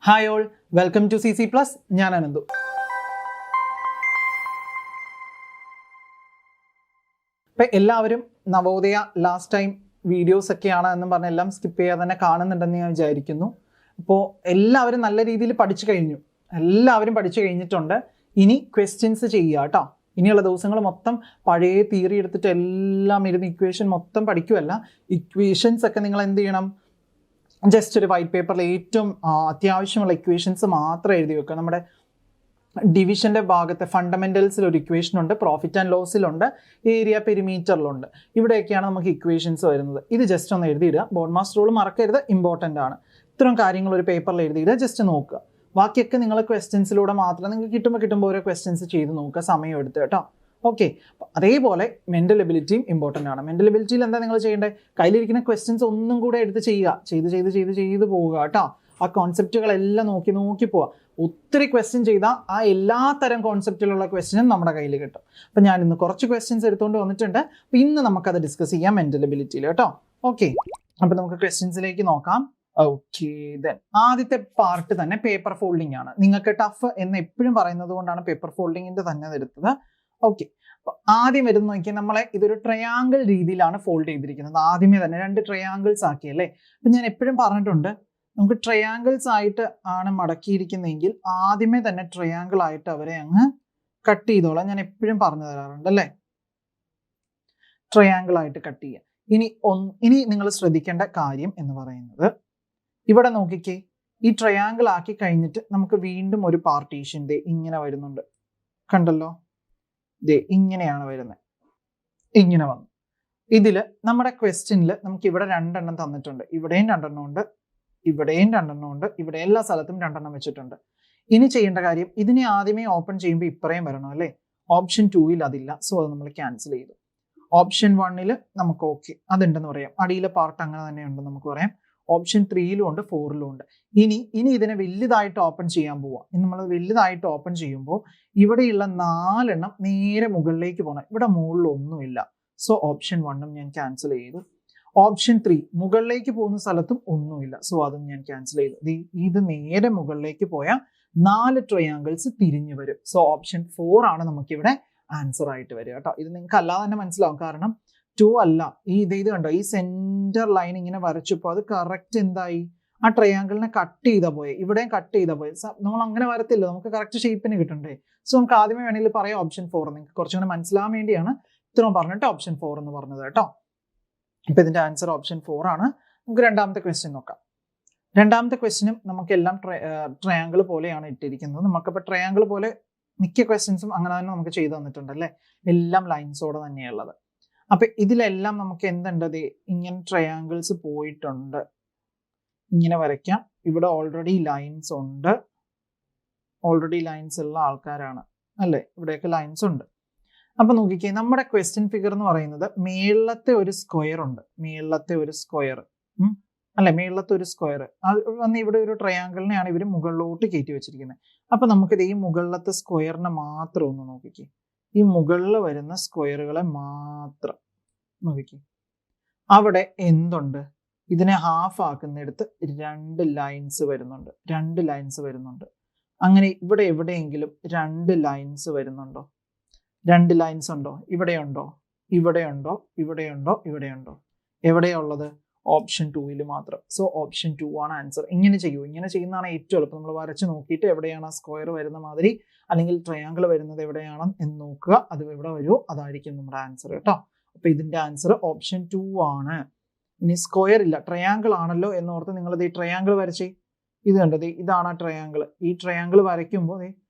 Hi all, welcome to CC Plus. ഞാൻ അനന്തു. ഇപ്പം എല്ലാവരും നവോദയ ലാസ്റ്റ് ടൈം വീഡിയോസ് ഒക്കെയാണ് എന്നും പറഞ്ഞ് എല്ലാം സ്കിപ്പ് ചെയ്യാതെ തന്നെ കാണുന്നുണ്ടെന്ന് ഞാൻ വിചാരിക്കുന്നു. അപ്പോൾ എല്ലാവരും നല്ല രീതിയിൽ പഠിച്ചു കഴിഞ്ഞിട്ടുണ്ട്. ഇനി ക്വസ്റ്റ്യൻസ് ചെയ്യുക കേട്ടോ. ഇനിയുള്ള ദിവസങ്ങൾ മൊത്തം പഴയ തിയറി എടുത്തിട്ട് എല്ലാം ഇരുന്ന് ഇക്വേഷൻ മൊത്തം പഠിക്കുമല്ല. ഇക്വേഷൻസ് ഒക്കെ നിങ്ങൾ എന്ത് ചെയ്യണം? ജസ്റ്റ് ഒരു വൈറ്റ് പേപ്പറിൽ ഏറ്റവും അത്യാവശ്യമുള്ള ഇക്വേഷൻസ് മാത്രം എഴുതി വെക്കുക. നമ്മുടെ ഡിവിഷൻ്റെ ഭാഗത്തെ ഫണ്ടമെന്റൽസിൽ ഒരു ഇക്വേഷൻ ഉണ്ട്, പ്രോഫിറ്റ് ആൻഡ് ലോസിലുണ്ട്, ഏരിയ പെരിമീറ്ററിലുണ്ട്. ഇവിടെയൊക്കെയാണ് നമുക്ക് ഇക്വേഷൻസ് വരുന്നത്. ഇത് ജസ്റ്റ് ഒന്ന് എഴുതിയിടുക. ബോർഡ് മാസ്റ്റർ റൂൾ മറക്കരുത്, ഇമ്പോർട്ടൻ്റ് ആണ്. ഇത്തരം കാര്യങ്ങൾ ഒരു പേപ്പറിൽ എഴുതിയിടുക, ജസ്റ്റ് നോക്കുക. ബാക്കിയൊക്കെ നിങ്ങൾ ക്വസ്റ്റ്യൻസിലൂടെ മാത്രം നിങ്ങൾക്ക് കിട്ടുമ്പോൾ ഓരോ ക്വസ്റ്റ്യൻസ് ചെയ്ത് നോക്കുക, സമയം എടുത്ത് കേട്ടോ. ഓക്കെ, അതേപോലെ മെൻ്റൽ എബിലിറ്റിയും ഇമ്പോർട്ടൻ്റ് ആണ്. മെൻ്റൽ എബിലിറ്റിയിൽ എന്താ നിങ്ങൾ ചെയ്യേണ്ടത്? കയ്യിലിരിക്കുന്ന ക്വസ്റ്റ്യൻസ് ഒന്നും കൂടെ എടുത്ത് ചെയ്യുക, ചെയ്ത് പോവുക കേട്ടോ. ആ കോൺസെപ്റ്റുകളെല്ലാം നോക്കി പോവുക. ഒത്തിരി ക്വസ്റ്റ്യൻ ചെയ്താൽ ആ എല്ലാ തരം കോൺസെപ്റ്റിലുള്ള ക്വസ്റ്റ്യനും നമ്മുടെ കയ്യിൽ കിട്ടും. അപ്പം ഞാൻ ഇന്ന് കുറച്ച് ക്വസ്റ്റ്യൻസ് എടുത്തുകൊണ്ട് വന്നിട്ടുണ്ട്. അപ്പം ഇന്ന് നമുക്കത് ഡിസ്കസ് ചെയ്യാം മെൻ്റൽ എബിലിറ്റിയിൽ കേട്ടോ. ഓക്കെ, അപ്പം നമുക്ക് ക്വസ്റ്റ്യൻസിലേക്ക് നോക്കാം. ഓക്കെ, ദെൻ ആദ്യത്തെ പാർട്ട് തന്നെ പേപ്പർ ഫോൾഡിംഗ് ആണ്. നിങ്ങൾക്ക് ടഫ് എന്ന് എപ്പോഴും പറയുന്നത് കൊണ്ടാണ് പേപ്പർ ഫോൾഡിങ്ങിൻ്റെ തന്നെ എടുത്തത്. ഓക്കെ, അപ്പൊ ആദ്യം വരുന്ന നോക്കിയാൽ നമ്മളെ ഇതൊരു ട്രയാങ്കിൾ രീതിയിലാണ് ഫോൾഡ് ചെയ്തിരിക്കുന്നത്. ആദ്യമേ തന്നെ 2 ട്രയാങ്കിൾസ് ആക്കിയല്ലേ. അപ്പം ഞാൻ എപ്പോഴും പറഞ്ഞിട്ടുണ്ട്, നമുക്ക് ട്രയാങ്കിൾസ് ആയിട്ട് ആണ് മടക്കിയിരിക്കുന്നതെങ്കിൽ ആദ്യമേ തന്നെ ട്രയാങ്കിൾ ആയിട്ട് അവരെ അങ്ങ് കട്ട് ചെയ്തോളാം. ഞാൻ എപ്പോഴും പറഞ്ഞു തരാറുണ്ട് അല്ലേ, ട്രയാങ്കിൾ ആയിട്ട് കട്ട് ചെയ്യുക. ഇനി നിങ്ങൾ ശ്രദ്ധിക്കേണ്ട കാര്യം എന്ന് പറയുന്നത്, ഇവിടെ നോക്കിക്കേ, ഈ ട്രയാങ്കിൾ ആക്കി കഴിഞ്ഞിട്ട് നമുക്ക് വീണ്ടും ഒരു പാർട്ടീഷൻ ഇങ്ങനെ വരുന്നുണ്ട്, കണ്ടല്ലോ. ഇങ്ങനെയാണ് വരുന്നത്, ഇങ്ങനെ വന്നു. ഇതില് നമ്മുടെ ക്വസ്റ്റ്യനിൽ നമുക്ക് ഇവിടെ 2 എണ്ണം തന്നിട്ടുണ്ട്. ഇവിടെയും 2 എണ്ണം ഉണ്ട്, ഇവിടെയും 2 എണ്ണം ഉണ്ട്, ഇവിടെ എല്ലാ സ്ഥലത്തും 2 എണ്ണം വെച്ചിട്ടുണ്ട്. ഇനി ചെയ്യേണ്ട കാര്യം, ഇതിനെ ആദ്യമേ ഓപ്പൺ ചെയ്യുമ്പോൾ ഇപ്പറയും വരണം അല്ലേ. ഓപ്ഷൻ 2ൽ അതില്ല, സോ അത് നമ്മൾ ക്യാൻസൽ ചെയ്തു. ഓപ്ഷൻ 1ൽ നമുക്ക് ഓക്കെ അതുണ്ടെന്ന് പറയാം. അടിയിലെ പാർട്ട് അങ്ങനെ തന്നെ ഉണ്ടെന്ന് നമുക്ക് പറയാം. ഓപ്ഷൻ 3ലും ഉണ്ട്, 4ലും ഉണ്ട്. ഇനി ഇതിനെ വലുതായിട്ട് ഓപ്പൺ ചെയ്യാൻ പോവാം. നമ്മൾ വലുതായിട്ട് ഓപ്പൺ ചെയ്യുമ്പോൾ ഇവിടെയുള്ള 4 എണ്ണം നേരെ മുകളിലേക്ക് പോകണം. ഇവിടെ മുകളിലൊന്നുമില്ല, സോ ഓപ്ഷൻ 1ഉം ഞാൻ ക്യാൻസൽ ചെയ്തു. ഓപ്ഷൻ 3 മുകളിലേക്ക് പോകുന്ന സ്ഥലത്തും ഒന്നുമില്ല, സോ അതും ഞാൻ ക്യാൻസൽ ചെയ്തു. ഇത് നേരെ മുകളിലേക്ക് പോയാൽ 4 ട്രയാങ്കിൾസ് തിരിഞ്ഞു വരും. സോ ഓപ്ഷൻ 4 ആണ് നമുക്കിവിടെ ആൻസർ ആയിട്ട് വരിക കേട്ടോ. ഇത് നിങ്ങൾക്ക് അല്ലാതെ തന്നെ മനസ്സിലാവും, കാരണം 2 അല്ല, ഇത് കണ്ടോ, ഈ സെന്റർ ലൈൻ ഇങ്ങനെ വരച്ചപ്പോൾ അത് കറക്റ്റ് എന്തായി, ആ ട്രയാങ്കിളിനെ കട്ട് ചെയ്താൽ പോയെ. ഇവിടെയും കട്ട് ചെയ്താൽ പോയെ. നമ്മൾ അങ്ങനെ വരത്തില്ല, നമുക്ക് കറക്റ്റ് ഷേപ്പിന് കിട്ടണ്ടേ. സോ നമുക്ക് ആദ്യമേ വേണമെങ്കിൽ പറയാം ഓപ്ഷൻ 4. നിങ്ങൾക്ക് കുറച്ചുകൂടെ മനസ്സിലാവാൻ വേണ്ടിയാണ് ഇത്രയും പറഞ്ഞിട്ട് ഓപ്ഷൻ 4 എന്ന് പറഞ്ഞത് കേട്ടോ. ഇപ്പൊ ഇതിന്റെ ആൻസർ ഓപ്ഷൻ 4 ആണ്. നമുക്ക് രണ്ടാമത്തെ ക്വസ്റ്റ്യൻ നോക്കാം. രണ്ടാമത്തെ ക്വസ്റ്റ്യനും നമുക്കെല്ലാം ട്രയാങ്കിൾ പോലെയാണ് ഇട്ടിരിക്കുന്നത്. നമുക്കിപ്പോൾ ട്രയാങ്കിൾ പോലെ മിക്ക ക്വസ്റ്റ്യൻസും അങ്ങനെ തന്നെ നമുക്ക് ചെയ്തു തന്നിട്ടുണ്ട് അല്ലേ. എല്ലാം ലൈൻസോടെ തന്നെയുള്ളത്. അപ്പൊ ഇതിലെല്ലാം നമുക്ക് എന്തുണ്ട്, ഇങ്ങനെ ട്രയാങ്കിൾസ് പോയിട്ടുണ്ട്. ഇങ്ങനെ വരയ്ക്കാം. ഇവിടെ ഓൾറെഡി ലൈൻസ് ഉണ്ട്, ഓൾറെഡി ലൈൻസ് ഉള്ള ആൾക്കാരാണ് അല്ലേ. ഇവിടെയൊക്കെ ലൈൻസ് ഉണ്ട്. അപ്പൊ നോക്കിക്കേ, നമ്മുടെ ക്വസ്റ്റ്യൻ ഫിഗർ എന്ന് പറയുന്നത് മേളത്തെ ഒരു സ്ക്വയർ ഉണ്ട്, മേളത്തെ ഒരു സ്ക്വയർ അല്ലെ, മേളത്തെ ഒരു സ്ക്വയർ അത് വന്ന് ഇവിടെ ഒരു ട്രയാങ്കിളിനെയാണ് ഇവർ മുകളിലോട്ട് കയറ്റി വെച്ചിരിക്കുന്നത്. അപ്പൊ നമുക്കിത് ഈ മുകളിലത്തെ സ്ക്വയറിനെ മാത്രം ഒന്ന് നോക്കിക്കേ. ഈ മുകളിൽ വരുന്ന സ്ക്വയറുകളെ മാത്രം നോക്കിക്കേ. അവിടെ എന്തുണ്ട്, ഇതിനെ ഹാഫ് ആക്കുന്നിടത്ത് 2 ലൈൻസ് വരുന്നുണ്ട്, 2 ലൈൻസ് വരുന്നുണ്ട്. അങ്ങനെ ഇവിടെ എവിടെയെങ്കിലും 2 ലൈൻസ് വരുന്നുണ്ടോ? 2 ലൈൻസ് ഉണ്ടോ? ഇവിടെയുണ്ടോ, ഇവിടെയുണ്ടോ, ഇവിടെയുണ്ടോ, ഇവിടെയുണ്ടോ? എവിടെയുള്ളത്? ഓപ്ഷൻ 2ൽ മാത്രം. സോ ഓപ്ഷൻ 2 ആണ് ആൻസർ. ഇങ്ങനെ ചെയ്യൂ, ഇങ്ങനെ ചെയ്യുന്നതാണ് ഏറ്റവും എളുപ്പം. നമ്മൾ വരച്ച് നോക്കിയിട്ട് എവിടെയാണ് ആ സ്ക്വയർ വരുന്ന മാതിരി അല്ലെങ്കിൽ ട്രയാങ്കിൾ വരുന്നത് എവിടെയാണ് എന്ന് നോക്കുക. അത് എവിടെ വരുമോ അതായിരിക്കും നമ്മുടെ ആൻസർ കേട്ടോ. അപ്പൊ ഇതിന്റെ ആൻസർ ഓപ്ഷൻ 2 ആണ്. ഇനി സ്ക്വയർ ഇല്ല, ട്രയാങ്കിൾ ആണല്ലോ എന്നോർത്ത് നിങ്ങൾ ഈ ട്രയാങ്കിൾ വരച്ചേ. ഇത് കണ്ടത്, ഇതാണ് ആ ട്രയാങ്കിൾ. ഈ ട്രയാങ്കിൾ വരയ്ക്കുമ്പോൾ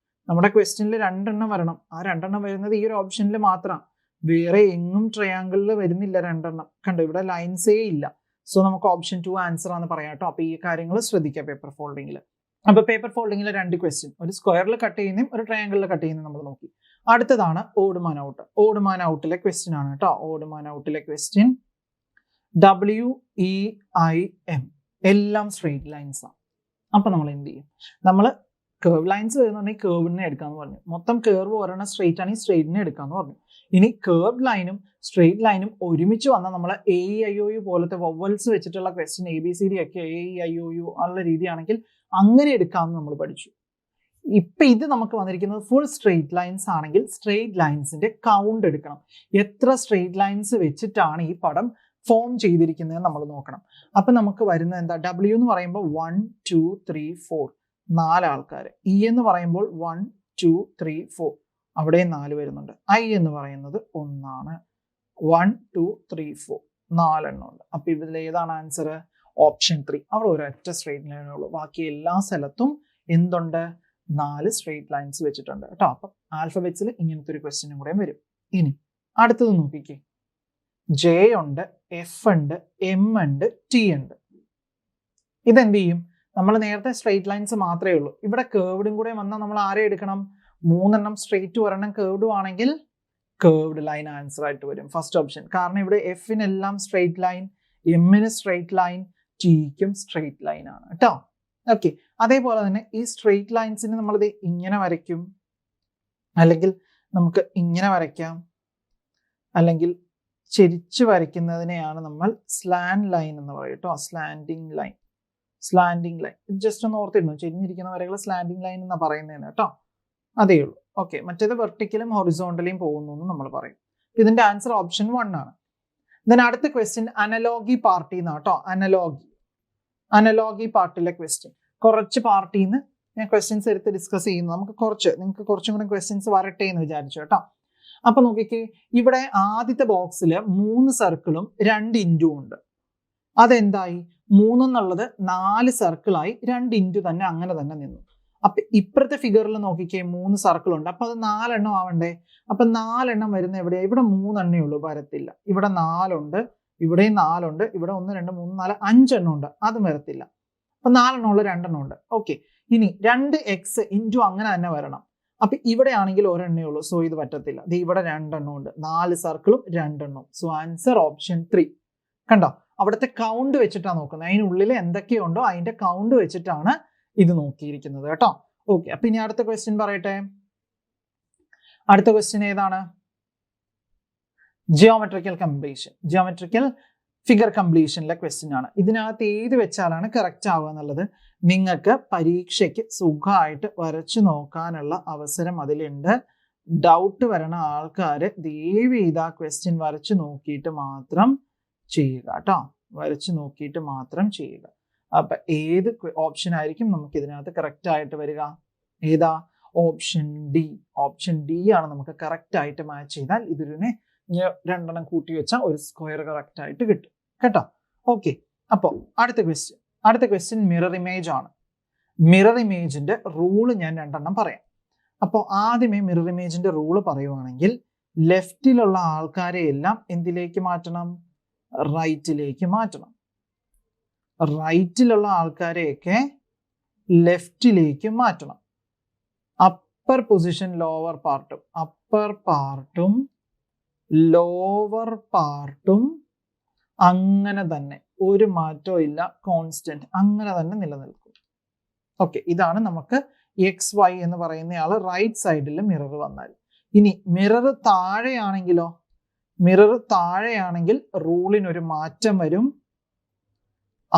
നമ്മുടെ ക്വസ്റ്റ്യനിൽ 2 എണ്ണം വരണം. ആ 2 എണ്ണം വരുന്നത് ഈ ഒരു ഓപ്ഷനിൽ മാത്രം, വേറെ എങ്ങും ട്രയാങ്കിളിൽ വരുന്നില്ല 2 എണ്ണം. കണ്ടോ, ഇവിടെ ലൈൻസേ ഇല്ല. സോ നമുക്ക് ഓപ്ഷൻ 2 ആൻസർ ആണെന്ന് പറയാം കേട്ടോ. അപ്പൊ ഈ കാര്യങ്ങൾ ശ്രദ്ധിക്കുക പേപ്പർ ഫോൾഡിങ്ങിൽ. അപ്പൊ പേപ്പർ ഫോൾഡിങ്ങിൽ 2 ക്വസ്റ്റ്യൻ, ഒരു സ്ക്വയറിൽ കട്ട് ചെയ്യുന്നതും ഒരു ട്രയാങ്കിളിൽ കട്ട് ചെയ്യുന്നതും നമ്മൾ നോക്കി. അടുത്തതാണ് ഓഡ് മാൻ ഔട്ട്. ഓഡ് മാൻ ഔട്ടിലെ ക്വസ്റ്റ്യൻ ആണ് കേട്ടോ. ഓഡ് മാൻ ഔട്ടിലെ ക്വസ്റ്റ്യൻ WEIM എല്ലാം സ്ട്രെയിറ്റ് ലൈൻസ് ആണ്. അപ്പൊ നമ്മൾ എന്ത് ചെയ്യും? നമ്മൾ കേർവ് ലൈൻസ് വരുന്നുണ്ടെങ്കിൽ കേർവിനെ എടുക്കാന്ന് പറഞ്ഞു. മൊത്തം കേർവ് ഒരെണ്ണം സ്ട്രെയിറ്റ് ആണെങ്കിൽ സ്ട്രെയിറ്റിനെ എടുക്കാന്ന് പറഞ്ഞു. ഇനി കേർവ് ലൈനും സ്ട്രെയിറ്റ് ലൈനും ഒരുമിച്ച് വന്നാൽ നമ്മൾ AEIOU പോലത്തെ വവൽസ് വെച്ചിട്ടുള്ള ക്വസ്റ്റ്യൻ ABCD ഒക്കെ AEIOU ഉള്ള രീതിയാണെങ്കിൽ അങ്ങനെ എടുക്കാമെന്ന് നമ്മൾ പഠിച്ചു. ഇപ്പൊ ഇത് നമുക്ക് വന്നിരിക്കുന്നത് ഫുൾ സ്ട്രെയിറ്റ് ലൈൻസ് ആണെങ്കിൽ സ്ട്രെയിറ്റ് ലൈൻസിന്റെ കൗണ്ട് എടുക്കണം. എത്ര സ്ട്രെയിറ്റ് ലൈൻസ് വെച്ചിട്ടാണ് ഈ പടം ഫോം ചെയ്തിരിക്കുന്നത് നമ്മൾ നോക്കണം. അപ്പൊ നമുക്ക് വരുന്നത് എന്താ? W എന്ന് പറയുമ്പോൾ 1 2 3 4 4 ആൾക്കാർ. E എന്ന് പറയുമ്പോൾ 1 2 3 4 അവിടെ 4 വരുന്നുണ്ട്. I എന്ന് പറയുന്നത് 1 ആണ്. 1 2 3 4 4 എണ്ണം ഉണ്ട്. അപ്പൊ ഇതിൽ ഏതാണ് ആൻസർ? ഓപ്ഷൻ 3. അവിടെ ഒരൊറ്റ സ്ട്രെയിറ്റ് ലൈനേ ഉള്ളൂ. ബാക്കി എല്ലാ സ്ഥലത്തും എന്തുണ്ട്? 4 സ്ട്രെയിറ്റ് ലൈൻസ് വെച്ചിട്ടുണ്ട് കേട്ടോ. അപ്പൊ ആൽഫബറ്റ്സിൽ ഇങ്ങനത്തെ ഒരു ക്വസ്റ്റ്യനും കൂടെ വരും. ഇനി അടുത്തത് നോക്കിക്കേ. J ഉണ്ട്, F ഉണ്ട്, M ഉണ്ട്, T ഉണ്ട്. ഇതെന്ത് ചെയ്യും? നമ്മൾ നേരത്തെ സ്ട്രെയിറ്റ് ലൈൻസ് മാത്രമേ ഉള്ളൂ. ഇവിടെ കേർവ്ഡും കൂടെ വന്നാൽ നമ്മൾ ആരെ എടുക്കണം? 3 എണ്ണം സ്ട്രെയിറ്റ്, ഒരെണ്ണം കേർവ്ഡും ആണെങ്കിൽ കേർവ്ഡ് ലൈൻ ആൻസർ ആയിട്ട് വരും ഫസ്റ്റ് ഓപ്ഷൻ. കാരണം ഇവിടെ എഫിനെല്ലാം സ്ട്രെയിറ്റ് ലൈൻ, എമ്മിന് സ്ട്രെയിറ്റ് ലൈൻ, ടിക്കും സ്ട്രെയിറ്റ് ലൈൻ ആണ് കേട്ടോ. ഓക്കെ, അതേപോലെ തന്നെ ഈ സ്ട്രെയിറ്റ് ലൈൻസിന് നമ്മളിത് ഇങ്ങനെ വരയ്ക്കും, അല്ലെങ്കിൽ നമുക്ക് ഇങ്ങനെ വരയ്ക്കാം, അല്ലെങ്കിൽ ചെരിച്ച് വരയ്ക്കുന്നതിനെയാണ് നമ്മൾ സ്ലാൻഡ് ലൈൻ എന്ന് പറയും കേട്ടോ. Slanting line, slanting line. ഇത് ജസ്റ്റ് ഒന്ന് ഓർത്തിരുന്നു, ചെരിഞ്ഞിരിക്കുന്ന വരകൾ സ്ലാൻഡിങ് ലൈൻ എന്നാണ് പറയുന്നതെന്ന് കേട്ടോ. അതേ ഉള്ളൂ. ഓക്കെ, മറ്റേത് വെർട്ടിക്കലും ഹൊറിസോണ്ടലും പോകുന്നു എന്ന് നമ്മൾ പറയും. ഇതിന്റെ ആൻസർ ഓപ്ഷൻ 1 ആണ്. ദെൻ അടുത്ത ക്വസ്റ്റ്യൻ അനലോഗി പാർട്ടി എന്നാണ് കേട്ടോ. അനലോഗി പാർട്ടിയിലെ ക്വസ്റ്റ്യൻ. കുറച്ച് പാർട്ടിയിൽ നിന്ന് ഞാൻ ക്വസ്റ്റ്യൻസ് എടുത്ത് ഡിസ്കസ് ചെയ്യുന്നു. നിങ്ങൾക്ക് കുറച്ചും കൂടെ ക്വസ്റ്റ്യൻസ് വരട്ടെ എന്ന് വിചാരിച്ചു കേട്ടോ. അപ്പൊ നോക്കിക്കേ, ഇവിടെ ആദ്യത്തെ ബോക്സിൽ 3 സർക്കിളും 2 ഇൻറ്റും ഉണ്ട്. അതെന്തായി? 3 എന്നുള്ളത് 4 സർക്കിളായി 2 ഇൻറ്റു തന്നെ അങ്ങനെ തന്നെ നിന്നു. അപ്പൊ ഇപ്പുറത്തെ ഫിഗറിൽ നോക്കിക്കേ, 3 സർക്കിൾ ഉണ്ട്. അപ്പൊ അത് 4 എണ്ണം ആവണ്ടേ? അപ്പൊ 4 എണ്ണം വരുന്ന എവിടെയാ? ഇവിടെ 3 എണ്ണേ ഉള്ളൂ, വരത്തില്ല. ഇവിടെ 4 ഉണ്ട്, ഇവിടെയും 4 ഉണ്ട്, ഇവിടെ 1 2 3 4 5 എണ്ണം ഉണ്ട്, അതും വരത്തില്ല. അപ്പൊ 4 എണ്ണം ഉള്ള 2 എണ്ണം ഉണ്ട്. ഓക്കെ, ഇനി 2x ഇൻറ്റു അങ്ങനെ തന്നെ വരണം. അപ്പൊ ഇവിടെ ആണെങ്കിൽ ഒരെണ്ണേ ഉള്ളൂ, സോ ഇത് പറ്റത്തില്ല. ഇവിടെ 2 എണ്ണം ഉണ്ട്, 4 സർക്കിളും 2 എണ്ണം. So answer option 3. കണ്ടോ? അവിടുത്തെ കൗണ്ട് വെച്ചിട്ടാണ് നോക്കുന്നത്. അതിനുള്ളിൽ എന്തൊക്കെയുണ്ടോ അതിന്റെ കൗണ്ട് വെച്ചിട്ടാണ് ഇത് നോക്കിയിരിക്കുന്നത് കേട്ടോ. ഓക്കെ, അപ്പൊ ഇനി അടുത്ത ക്വസ്റ്റ്യൻ പറയട്ടെ. അടുത്ത ക്വസ്റ്റ്യൻ ഏതാണ്? ജിയോമെട്രിക്കൽ ഫിഗർ കംപ്ലീഷനിലെ ക്വസ്റ്റ്യൻ ആണ്. ഇതിനകത്ത് ഏത് വെച്ചാലാണ് കറക്റ്റ് ആവുക എന്നുള്ളത് നിങ്ങൾക്ക് പരീക്ഷയ്ക്ക് സുഖമായിട്ട് വരച്ചു നോക്കാനുള്ള അവസരം അതിലുണ്ട്. ഡൗട്ട് വരണ ആൾക്കാർ ദയവ് ചെയ്ത് ആ ക്വസ്റ്റ്യൻ വരച്ചു നോക്കിയിട്ട് മാത്രം ചെയ്യുക കേട്ടോ. വരച്ചു നോക്കിയിട്ട് മാത്രം ചെയ്യുക. അപ്പൊ ഏത് ഓപ്ഷൻ ആയിരിക്കും നമുക്ക് ഇതിനകത്ത് കറക്റ്റ് ആയിട്ട് വരിക? ഏതാ? Option D. ഓപ്ഷൻ ഡി ആണ് നമുക്ക് കറക്റ്റ് ആയിട്ട് മാച്ച് ചെയ്താൽ ഇതിനെ 2 എണ്ണം കൂട്ടി വെച്ചാൽ ഒരു സ്ക്വയർ കറക്റ്റ് ആയിട്ട് കിട്ടും കേട്ടോ. ഓക്കെ, അപ്പോൾ അടുത്ത ക്വസ്റ്റ്യൻ മിറർ ഇമേജ് ആണ്. മിറർ ഇമേജിന്റെ റൂള് ഞാൻ 2 എണ്ണം പറയാം. അപ്പോൾ ആദ്യമേ മിറർ ഇമേജിന്റെ റൂള് പറയുവാണെങ്കിൽ ലെഫ്റ്റിലുള്ള ആൾക്കാരെ എല്ലാം എന്തിലേക്ക് മാറ്റണം? റൈറ്റിലേക്ക് മാറ്റണം. റൈറ്റിലുള്ള ആൾക്കാരെയൊക്കെ ലെഫ്റ്റിലേക്ക് മാറ്റണം. അപ്പർ പൊസിഷൻ ലോവർ പാർട്ടും, അപ്പർ പാർട്ടും ലോവർ പാർട്ടും അങ്ങനെ തന്നെ, ഒരു മാറ്റവും ഇല്ല, കോൺസ്റ്റന്റ് അങ്ങനെ തന്നെ നിലനിൽക്കും. ഓക്കെ, ഇതാണ് നമുക്ക് XY എന്ന് പറയുന്നയാള് റൈറ്റ് സൈഡിൽ മിറർ വന്നാൽ. ഇനി മിറർ താഴെയാണെങ്കിലോ? മിറർ താഴെയാണെങ്കിൽ റൂളിനൊരു മാറ്റം വരും.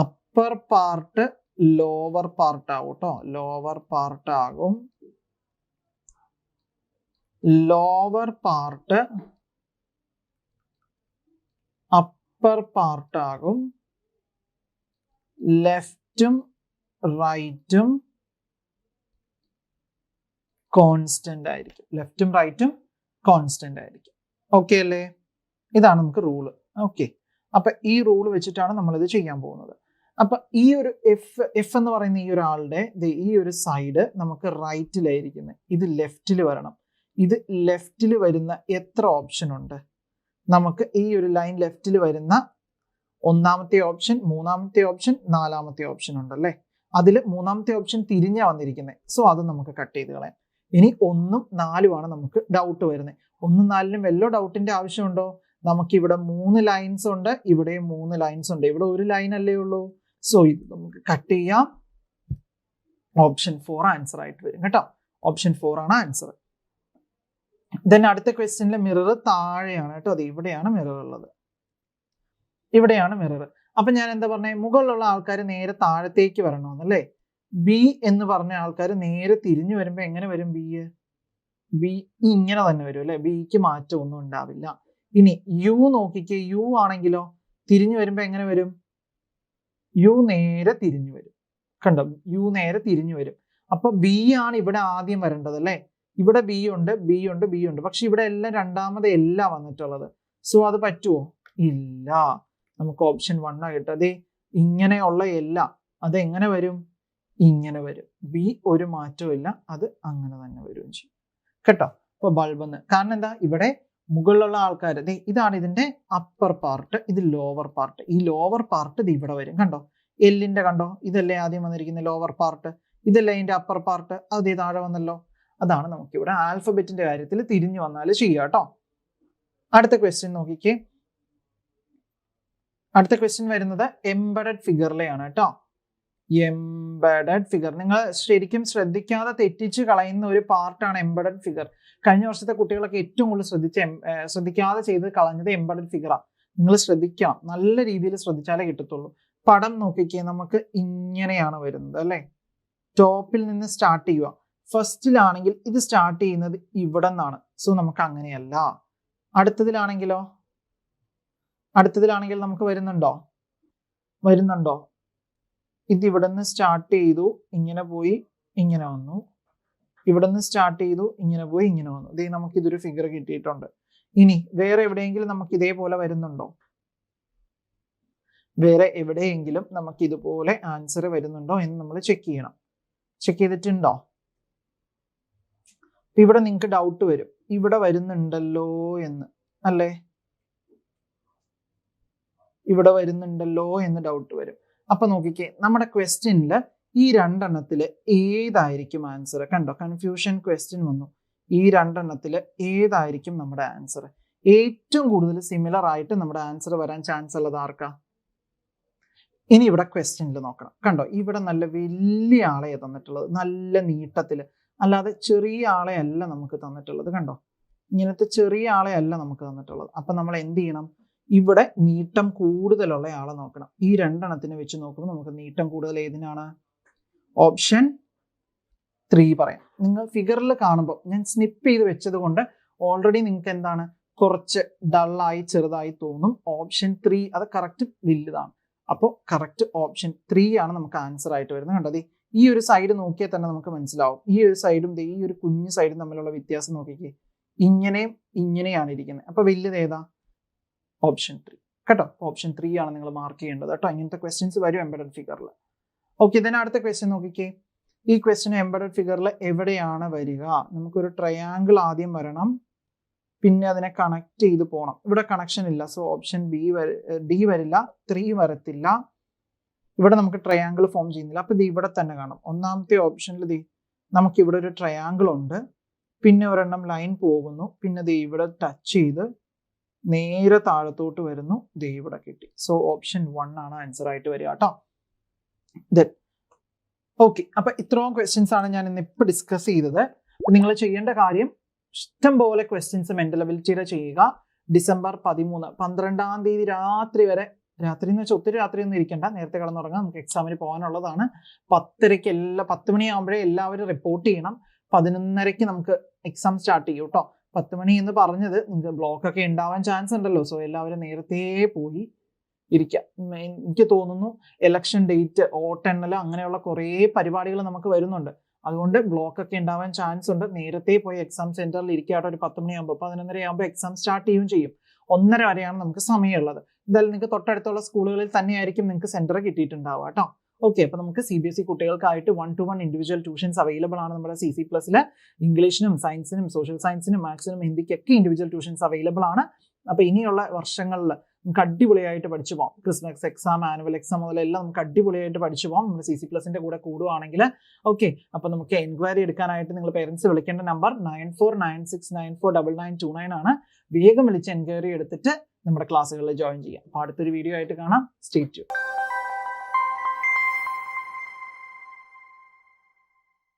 അപ്പർ പാർട്ട് ലോവർ പാർട്ട് ആവും കേട്ടോ. ലോവർ പാർട്ട് ആകും. ലോവർ പാർട്ട് അപ്പർ പാർട്ട് ആകും. ലെഫ്റ്റും റൈറ്റും കോൺസ്റ്റന്റ് ആയിരിക്കും. ലെഫ്റ്റും റൈറ്റും കോൺസ്റ്റന്റ് ആയിരിക്കും. ഓക്കെ അല്ലേ? ഇതാണ് നമുക്ക് റൂള്. ഓക്കെ, അപ്പൊ ഈ റൂള് വെച്ചിട്ടാണ് നമ്മൾ ഇത് ചെയ്യാൻ പോകുന്നത്. അപ്പൊ ഈ ഒരു എഫ് എന്ന് പറയുന്ന ഈ ഒരാളുടെ ഈ ഒരു സൈഡ് നമുക്ക് റൈറ്റിലായിരിക്കുന്നത്, ഇത് ലെഫ്റ്റിൽ വരണം. ഇത് ലെഫ്റ്റിൽ വരുന്ന എത്ര ഓപ്ഷൻ ഉണ്ട്? നമുക്ക് ഈ ഒരു ലൈൻ ലെഫ്റ്റിൽ വരുന്ന 1ാമത്തെ ഓപ്ഷൻ, 3ാമത്തെ ഓപ്ഷൻ, 4ാമത്തെ ഓപ്ഷൻ ഉണ്ടല്ലേ. അതിൽ 3ാമത്തെ ഓപ്ഷൻ തിരിഞ്ഞാ വന്നിരിക്കുന്നത്, സോ അത് നമുക്ക് കട്ട് ചെയ്ത് കളയാം. ഇനി 1ഉം 4ഉം ആണ് നമുക്ക് ഡൗട്ട് വരുന്നത്. 1ഉം 4നും വല്ലോ ഡൗട്ടിന്റെ ആവശ്യമുണ്ടോ? നമുക്ക് ഇവിടെ 3 ലൈൻസ് ഉണ്ട്, ഇവിടെ 3 ലൈൻസ് ഉണ്ട്, ഇവിടെ ഒരു ലൈൻ അല്ലേ ഉള്ളൂ. സോ ഇത് നമുക്ക് കട്ട് ചെയ്യാം. ഓപ്ഷൻ 4 ആൻസർ ആയിട്ട് വരും കേട്ടോ. ഓപ്ഷൻ 4 ആണ് ആൻസർ. ദെൻ അടുത്ത ക്വസ്റ്റ്യനിലെ മിറർ താഴെയാണ് കേട്ടോ. അത് ഇവിടെയാണ് മിറർ ഉള്ളത്, ഇവിടെയാണ് മിറർ. അപ്പൊ ഞാൻ എന്താ പറഞ്ഞേ? മുകളിലുള്ള ആൾക്കാർ നേരെ താഴത്തേക്ക് വരണമെന്നല്ലേ. ബി എന്ന് പറഞ്ഞ ആൾക്കാർ നേരെ തിരിഞ്ഞു വരുമ്പോൾ എങ്ങനെ വരും? ബി ഇങ്ങനെ തന്നെ വരും അല്ലെ, ബിക്ക് മാറ്റമൊന്നും ഉണ്ടാവില്ല. ഇനി യു നോക്കിക്കേ, യു ആണെങ്കിലോ തിരിഞ്ഞു വരുമ്പോ എങ്ങനെ വരും? യു നേരെ തിരിഞ്ഞു വരും. കണ്ടോ, യു നേരെ തിരിഞ്ഞു വരും. അപ്പൊ ബി ആണ് ഇവിടെ ആദ്യം വരേണ്ടത് അല്ലെ. ഇവിടെ ബി ഉണ്ട്, ബി ഉണ്ട്, ബി ഉണ്ട്. പക്ഷെ ഇവിടെ എല്ലാം രണ്ടാമത് എല്ലാം വന്നിട്ടുള്ളത്. സോ അത് പറ്റുമോ? ഇല്ല. നമുക്ക് ഓപ്ഷൻ 1 ആയിട്ട് അതെ ഇങ്ങനെയുള്ള എല്ലാം അത് എങ്ങനെ വരും? ഇങ്ങനെ വരും. ബി ഒരു മാറ്റവും ഇല്ല, അത് അങ്ങനെ തന്നെ വരും ചെയ്യും കേട്ടോ. അപ്പൊ ബൾബ് എന്ന്, കാരണം എന്താ, ഇവിടെ മുകളിലുള്ള ആൾക്കാർ ഇതാണ് ഇതിന്റെ അപ്പർ പാർട്ട്, ഇത് ലോവർ പാർട്ട്. ഈ ലോവർ പാർട്ട് ഇത് ഇവിടെ വരും. കണ്ടോ, എല്ലിന്റെ കണ്ടോ, ഇതല്ലേ ആദ്യം വന്നിരിക്കുന്ന ലോവർ പാർട്ട്, ഇതല്ലേ ഇതിന്റെ അപ്പർ പാർട്ട്, അത് താഴെ വന്നല്ലോ. അതാണ് നമുക്ക് ഇവിടെ ആൽഫബറ്റിന്റെ കാര്യത്തിൽ തിരിഞ്ഞു വന്നാൽ ചെയ്യുക കേട്ടോ. അടുത്ത ക്വസ്റ്റ്യൻ നോക്കിക്കേ. അടുത്ത ക്വസ്റ്റ്യൻ വരുന്നത് എംബഡഡ് ഫിഗറിലെയാണ് കേട്ടോ. എംബഡഡ് ഫിഗർ നിങ്ങൾ ശരിക്കും ശ്രദ്ധിക്കാതെ തെറ്റിച്ച് കളയുന്ന ഒരു പാർട്ടാണ് എംബഡഡ് ഫിഗർ. കഴിഞ്ഞ വർഷത്തെ കുട്ടികളൊക്കെ ഏറ്റവും കൂടുതൽ ശ്രദ്ധിക്കാതെ ചെയ്ത് കളഞ്ഞത് എംബഡഡ് ഫിഗറാണ്. നിങ്ങൾ ശ്രദ്ധിക്കണം, നല്ല രീതിയിൽ ശ്രദ്ധിച്ചാലേ കിട്ടത്തുള്ളൂ. പടം നോക്കിക്കേ, നമുക്ക് ഇങ്ങനെയാണ് വരുന്നത് അല്ലെ. ടോപ്പിൽ നിന്ന് സ്റ്റാർട്ട് ചെയ്യുക. ഫസ്റ്റിലാണെങ്കിൽ ഇത് സ്റ്റാർട്ട് ചെയ്യുന്നത് ഇവിടെ നിന്നാണ്. സോ നമുക്ക് അങ്ങനെയല്ല. അടുത്തതിലാണെങ്കിൽ നമുക്ക് വരുന്നുണ്ടോ? ഇത് ഇവിടെ നിന്ന് സ്റ്റാർട്ട് ചെയ്തു, ഇങ്ങനെ പോയി ഇങ്ങനെ വന്നു. ഇവിടെ നിന്ന് സ്റ്റാർട്ട് ചെയ്തു, ഇങ്ങനെ പോയി ഇങ്ങനെ വന്നു. ഇതേ നമുക്ക് ഇതൊരു ഫിഗർ കിട്ടിയിട്ടുണ്ട്. ഇനി വേറെ എവിടെയെങ്കിലും നമുക്ക് ഇതേപോലെ വരുന്നുണ്ടോ? വേറെ എവിടെയെങ്കിലും നമുക്ക് ഇതുപോലെ ആൻസർ വരുന്നുണ്ടോ എന്ന് നമ്മൾ ചെക്ക് ചെയ്യണം. ചെക്ക് ചെയ്തിട്ടുണ്ടോ? ഇവിടെ നിങ്ങൾക്ക് ഡൗട്ട് വരും, ഇവിടെ വരുന്നുണ്ടല്ലോ എന്ന് അല്ലേ, ഇവിടെ വരുന്നുണ്ടല്ലോ എന്ന് ഡൗട്ട് വരും. അപ്പൊ നോക്കിക്കേ, നമ്മുടെ ക്വസ്റ്റ്യനിൽ ഈ രണ്ടെണ്ണത്തില് ഏതായിരിക്കും ആൻസർ? കണ്ടോ, കൺഫ്യൂഷൻ ക്വസ്റ്റ്യൻ വന്നു. ഈ രണ്ടെണ്ണത്തില് ഏതായിരിക്കും നമ്മുടെ ആൻസർ? ഏറ്റവും കൂടുതൽ സിമിലർ ആയിട്ട് നമ്മുടെ ആൻസർ വരാൻ ചാൻസ് ഉള്ളത് ആർക്കാ? ഇനി ഇവിടെ ക്വസ്റ്റ്യനിൽ നോക്കണം. കണ്ടോ, ഇവിടെ നല്ല വലിയ ആളെ തന്നിട്ടുള്ളത്, നല്ല നീട്ടത്തില്, അല്ലാതെ ചെറിയ ആളെ അല്ല നമുക്ക് തന്നിട്ടുള്ളത്. കണ്ടോ, ഇങ്ങനത്തെ ചെറിയ ആളെ അല്ല നമുക്ക് തന്നിട്ടുള്ളത്. അപ്പൊ നമ്മൾ എന്ത് ചെയ്യണം? ഇവിടെ നീട്ടം കൂടുതലുള്ള ആളെ നോക്കണം. ഈ രണ്ടെണ്ണത്തിനെ വെച്ച് നോക്കുമ്പോൾ നമുക്ക് നീട്ടം കൂടുതൽ ഏതിനാണ്? ഓപ്ഷൻ 3 പറയാം. നിങ്ങൾ ഫിഗറിൽ കാണുമ്പോൾ ഞാൻ സ്നിപ്പ് ചെയ്ത് വെച്ചത് കൊണ്ട് ഓൾറെഡി നിങ്ങൾക്ക് എന്താണ്, കുറച്ച് ഡള്ളായി ചെറുതായി തോന്നും. ഓപ്ഷൻ 3 അത് കറക്റ്റ് വലുതാണ്. അപ്പോൾ കറക്റ്റ് ഓപ്ഷൻ 3 ആണ് നമുക്ക് ആൻസർ ആയിട്ട് വരുന്നത്. കണ്ടത് ഈ ഒരു സൈഡ് നോക്കിയാൽ തന്നെ നമുക്ക് മനസ്സിലാവും. ഈ ഒരു സൈഡും ഈ ഒരു കുഞ്ഞു സൈഡും തമ്മിലുള്ള വ്യത്യാസം നോക്കിക്കേ, ഇങ്ങനെയും ഇങ്ങനെയാണ് ഇരിക്കുന്നത്. അപ്പൊ വലുത് ഏതാ? ഓപ്ഷൻ 3 കേട്ടോ. ഓപ്ഷൻ 3 ആണ് നിങ്ങൾ മാർക്ക് ചെയ്യേണ്ടത് കേട്ടോ. ഇങ്ങനത്തെ ക്വസ്റ്റ്യൻസ് വരും എംബഡഡ് ഫിഗറിൽ. ഓക്കെ, ഇതിന് അടുത്ത ക്വസ്റ്റ്യൻ നോക്കിക്കേ. ഈ ക്വസ്റ്റ്യൻ എംബഡഡ് ഫിഗറിൽ എവിടെയാണ് വരിക? നമുക്കൊരു ട്രയാങ്കിൾ ആദ്യം വരണം, പിന്നെ അതിനെ കണക്ട് ചെയ്ത് പോകണം. ഇവിടെ കണക്ഷൻ ഇല്ല, സോ ഓപ്ഷൻ ഡി വരില്ല, 3 വരത്തില്ല. ഇവിടെ നമുക്ക് ട്രയാങ്കിൾ ഫോം ചെയ്യുന്നില്ല, അപ്പൊ ഇത് ഇവിടെ തന്നെ കാണും. ഒന്നാമത്തെ ഓപ്ഷനിൽ നമുക്ക് ഇവിടെ ഒരു ട്രയാങ്കിൾ ഉണ്ട്, പിന്നെ ഒരെണ്ണം ലൈൻ പോകുന്നു, പിന്നെ ഇവിടെ ടച്ച് ചെയ്ത് നേരെ താഴത്തോട്ട് വരുന്നു, ഇവിടെ കിട്ടി. സോ ഓപ്ഷൻ 1 ആണ് ആൻസർ ആയിട്ട് വരിക കേട്ടോ. ഓക്കെ, അപ്പൊ ഇത്രയും ക്വസ്റ്റ്യൻസ് ആണ് ഞാൻ ഇന്ന് ഇപ്പൊ ഡിസ്കസ് ചെയ്തത്. നിങ്ങൾ ചെയ്യേണ്ട കാര്യം, ഇഷ്ടം പോലെ ക്വസ്റ്റ്യൻസ് മെന്റൽ എബിലിറ്റിയുടെ ചെയ്യുക. ഡിസംബർ 13 12-ാം തീയതി രാത്രി വരെ, രാത്രി എന്ന് വെച്ചാൽ ഒത്തിരി രാത്രി ഒന്നും ഇരിക്കണ്ട, നേരത്തെ കിടന്നുറങ്ങാം, നമുക്ക് എക്സാമിന് പോകാനുള്ളതാണ്. 10:30 10 മണിയാകുമ്പോഴേ എല്ലാവരും റിപ്പോർട്ട് ചെയ്യണം. 11:30 നമുക്ക് എക്സാം സ്റ്റാർട്ട് ചെയ്യും കേട്ടോ. 10 മണി എന്ന് പറഞ്ഞത് നിങ്ങൾക്ക് ബ്ലോക്ക് ഒക്കെ ഉണ്ടാവാൻ ചാൻസ് ഉണ്ടല്ലോ. സോ എല്ലാവരും നേരത്തെ പോയി ഇരിക്കാം. എനിക്ക് തോന്നുന്നു ഇലക്ഷൻ ഡേറ്റ്, വോട്ടെണ്ണൽ, അങ്ങനെയുള്ള കുറേ പരിപാടികൾ നമുക്ക് വരുന്നുണ്ട്. അതുകൊണ്ട് ബ്ലോക്ക് ഒക്കെ ഉണ്ടാവാൻ ചാൻസ് ഉണ്ട്. നേരത്തെ പോയി എക്സാം സെന്ററിൽ ഇരിക്കാട്ടോ. ഒരു 10 മണിയാകുമ്പോൾ 11:30 ആകുമ്പോൾ എക്സാം സ്റ്റാർട്ട് ചെയ്യും. 1:30 വരെയാണ് നമുക്ക് സമയമുള്ളത്. എന്തായാലും നിങ്ങൾക്ക് തൊട്ടടുത്തുള്ള സ്കൂളുകളിൽ തന്നെയായിരിക്കും നിങ്ങൾക്ക് സെന്റർ കിട്ടിയിട്ടുണ്ടാവുക കേട്ടോ. ഓക്കെ, അപ്പൊ നമുക്ക് CBSE കുട്ടികൾക്കായിട്ട് 1-to-1 individual tuitions available ആണ് നമ്മുടെ CC+ൽ. ഇംഗ്ലീഷിനും സയൻസിനും സോഷ്യൽ സയൻസിനും മാത്സിനും ഹിന്ദിക്കൊക്കെ ഇൻഡിവിജ്വൽ ട്യൂഷൻസ് അവൈലബിൾ ആണ്. അപ്പൊ ഇനിയുള്ള വർഷങ്ങളിൽ നമുക്ക് അടിപൊളിയായിട്ട് പഠിച്ചു പോകാം. ക്രിസ്മസ് എക്സാം, ആനുവൽ എക്സാം മുതലെല്ലാം നമുക്ക് അടിപൊളിയായിട്ട് പഠിച്ചു പോകാം നമ്മുടെ CC+ന്റെ കൂടെ കൂടുവാണെങ്കിൽ. ഓക്കെ, അപ്പൊ നമുക്ക് എൻക്വയറി എടുക്കാനായിട്ട് നിങ്ങൾ പേരൻസ് വിളിക്കേണ്ട നമ്പർ 9496949929 ആണ്. വേഗം വിളിച്ച് എൻക്വയറി എടുത്തിട്ട് നമ്മുടെ ക്ലാസ്സുകളിൽ ജോയിൻ ചെയ്യാം. അപ്പൊ അടുത്തൊരു വീഡിയോ ആയിട്ട് കാണാം. Stay tuned.